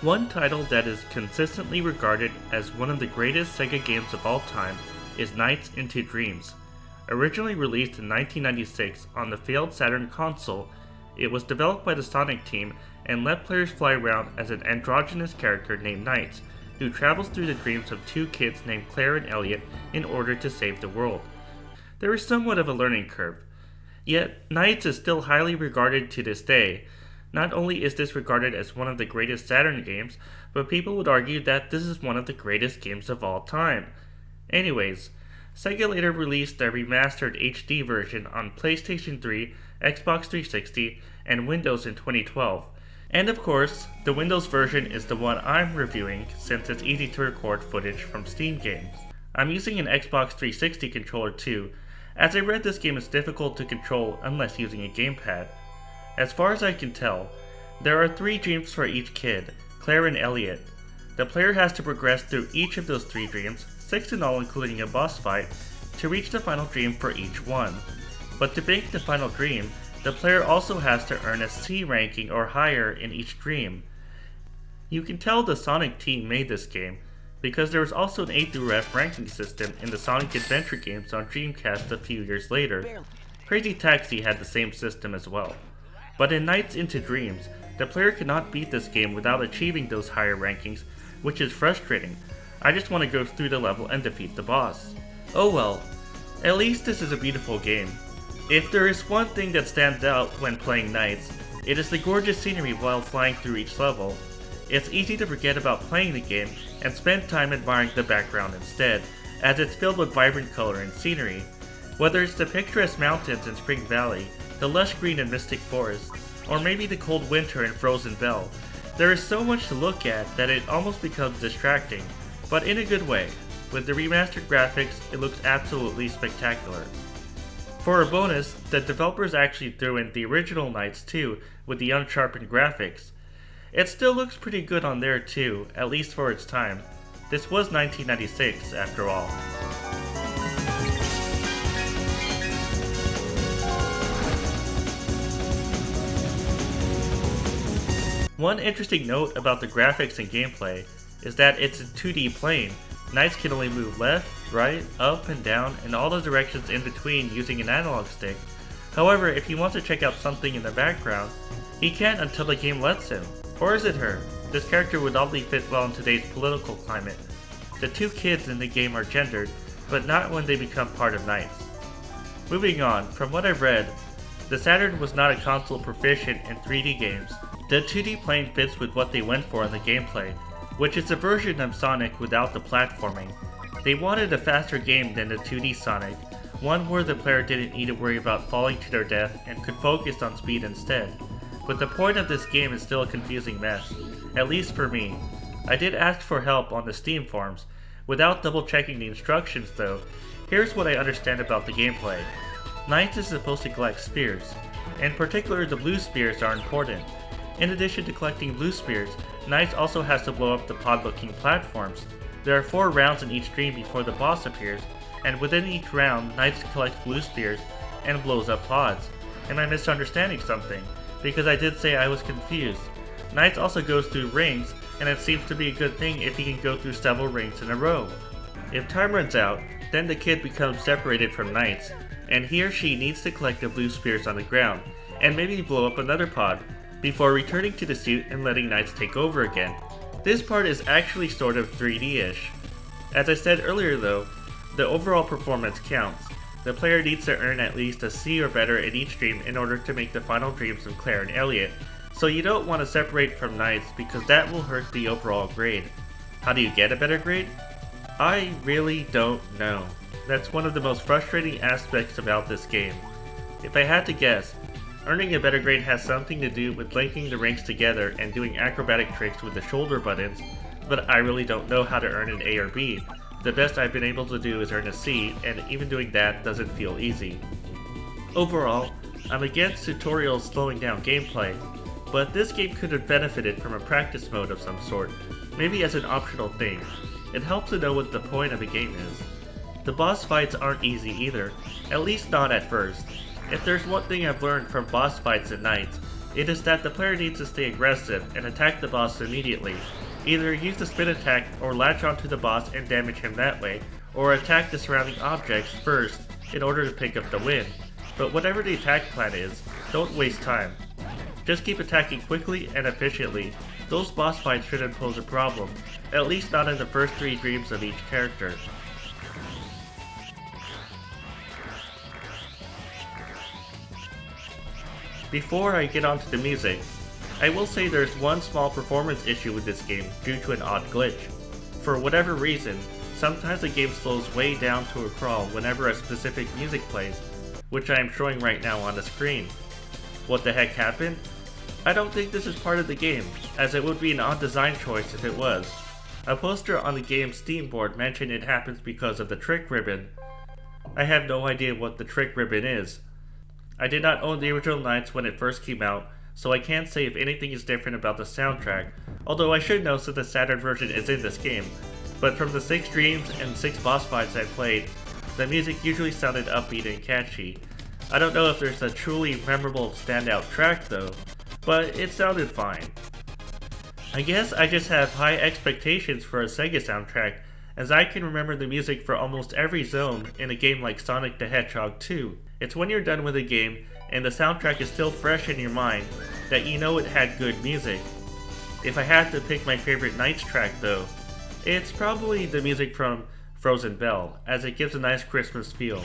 One title that is consistently regarded as one of the greatest Sega games of all time is NiGHTS Into Dreams. Originally released in 1996 on the failed Saturn console, it was developed by the Sonic team and let players fly around as an androgynous character named NiGHTS, who travels through the dreams of two kids named Claire and Elliot in order to save the world. There is somewhat of a learning curve. Yet, NiGHTS is still highly regarded to this day. Not only is this regarded as one of the greatest Saturn games, but people would argue that this is one of the greatest games of all time. Anyways, Sega later released a remastered HD version on PlayStation 3, Xbox 360, and Windows in 2012. And of course, the Windows version is the one I'm reviewing since it's easy to record footage from Steam games. I'm using an Xbox 360 controller too, as I read this game is difficult to control unless using a gamepad. As far as I can tell, there are 3 dreams for each kid, Claire and Elliot. The player has to progress through each of those 3 dreams, 6 in all including a boss fight, to reach the final dream for each one. But to make the final dream, the player also has to earn a C ranking or higher in each dream. You can tell the Sonic team made this game, because there was also an A through F ranking system in the Sonic Adventure games on Dreamcast a few years later. Crazy Taxi had the same system as well. But in NiGHTS Into Dreams, the player cannot beat this game without achieving those higher rankings, which is frustrating. I just want to go through the level and defeat the boss. Oh well, at least this is a beautiful game. If there is one thing that stands out when playing NiGHTS, it is the gorgeous scenery while flying through each level. It's easy to forget about playing the game and spend time admiring the background instead, as it's filled with vibrant color and scenery. Whether it's the picturesque mountains in Spring Valley, the lush green in Mystic Forest, or maybe the cold winter in Frozen Bell, there is so much to look at that it almost becomes distracting, but in a good way. With the remastered graphics, it looks absolutely spectacular. For a bonus, the developers actually threw in the original NiGHTS too, with the unsharpened graphics. It still looks pretty good on there too, at least for its time. This was 1996 after all. One interesting note about the graphics and gameplay is that it's a 2D plane. NiGHTS can only move left, right, up and down, and all the directions in between using an analog stick. However, if he wants to check out something in the background, he can't until the game lets him. Or is it her? This character would oddly fit well in today's political climate. The 2 kids in the game are gendered, but not when they become part of NiGHTS. Moving on, from what I've read, the Saturn was not a console proficient in 3D games. The 2D plane fits with what they went for in the gameplay, which is a version of Sonic without the platforming. They wanted a faster game than the 2D Sonic, one where the player didn't need to worry about falling to their death and could focus on speed instead. But the point of this game is still a confusing mess, at least for me. I did ask for help on the Steam forums. Without double checking the instructions though, here's what I understand about the gameplay. NiGHTS is supposed to collect spheres. In particular, the blue spheres are important. In addition to collecting blue spheres, NiGHTS also has to blow up the pod-looking platforms. There are 4 rounds in each dream before the boss appears, and within each round, NiGHTS collects blue spheres and blows up pods. Am I misunderstanding something? Because I did say I was confused. NiGHTS also goes through rings, and it seems to be a good thing if he can go through several rings in a row. If time runs out, then the kid becomes separated from NiGHTS, and he or she needs to collect the blue spheres on the ground, and maybe blow up another pod, before returning to the suit and letting NiGHTS take over again. This part is actually sort of 3D-ish. As I said earlier though, the overall performance counts. The player needs to earn at least a C or better in each dream in order to make the final dreams of Claire and Elliot, so you don't want to separate from NiGHTS because that will hurt the overall grade. How do you get a better grade? I really don't know. That's one of the most frustrating aspects about this game. If I had to guess, earning a better grade has something to do with linking the rings together and doing acrobatic tricks with the shoulder buttons, but I really don't know how to earn an A or B. The best I've been able to do is earn a C, and even doing that doesn't feel easy. Overall, I'm against tutorials slowing down gameplay, but this game could have benefited from a practice mode of some sort, maybe as an optional thing. It helps to know what the point of a game is. The boss fights aren't easy either, at least not at first. If there's one thing I've learned from boss fights in NiGHTS, It is that the player needs to stay aggressive and attack the boss immediately. Either use the spin attack or latch onto the boss and damage him that way, or attack the surrounding objects first in order to pick up the win. But whatever the attack plan is, don't waste time. Just keep attacking quickly and efficiently. Those boss fights shouldn't pose a problem, at least not in the first 3 dreams of each character. Before I get onto the music, I will say there's one small performance issue with this game due to an odd glitch. For whatever reason, sometimes the game slows way down to a crawl whenever a specific music plays, which I am showing right now on the screen. What the heck happened? I don't think this is part of the game, as it would be an odd design choice if it was. A poster on the game's Steam board mentioned it happens because of the trick ribbon. I have no idea what the trick ribbon is. I did not own the original NiGHTS when it first came out, so I can't say if anything is different about the soundtrack, although I should know since the Saturn version is in this game. But from the 6 dreams and 6 boss fights I played, the music usually sounded upbeat and catchy. I don't know if there's a truly memorable standout track though, but it sounded fine. I guess I just have high expectations for a Sega soundtrack, as I can remember the music for almost every zone in a game like Sonic the Hedgehog 2. It's when you're done with a game and the soundtrack is still fresh in your mind that you know it had good music. If I had to pick my favorite NiGHTS track though, it's probably the music from Frozen Belle, as it gives a nice Christmas feel.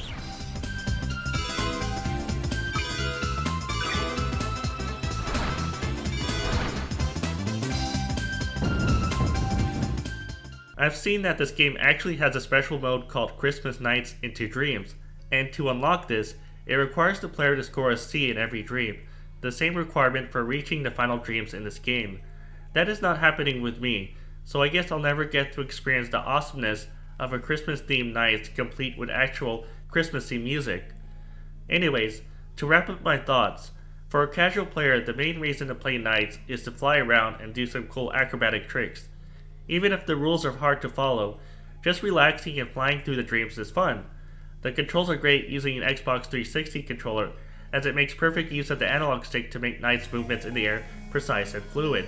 I've seen that this game actually has a special mode called Christmas Nights into Dreams, and to unlock this, it requires the player to score a C in every dream, the same requirement for reaching the final dreams in this game. That is not happening with me, so I guess I'll never get to experience the awesomeness of a Christmas-themed night complete with actual Christmassy music. Anyways, to wrap up my thoughts, for a casual player the main reason to play NiGHTS is to fly around and do some cool acrobatic tricks. Even if the rules are hard to follow, just relaxing and flying through the dreams is fun. The controls are great using an Xbox 360 controller, as it makes perfect use of the analog stick to make NiGHTS movements in the air precise and fluid.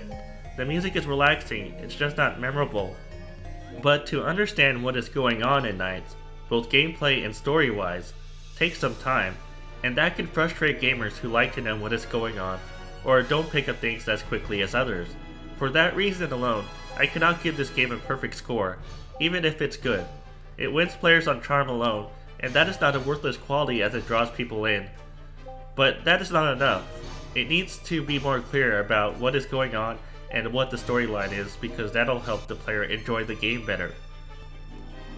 The music is relaxing, it's just not memorable. But to understand what is going on in NiGHTS, both gameplay and story-wise, takes some time, and that can frustrate gamers who like to know what is going on, or don't pick up things as quickly as others. For that reason alone, I cannot give this game a perfect score, even if it's good. It wins players on charm alone, and that is not a worthless quality as it draws people in. But that is not enough. It needs to be more clear about what is going on and what the storyline is, because that'll help the player enjoy the game better.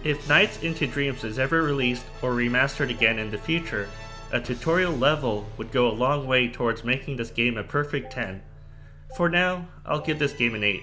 If NiGHTS Into Dreams is ever released or remastered again in the future, a tutorial level would go a long way towards making this game a perfect 10. For now, I'll give this game an 8.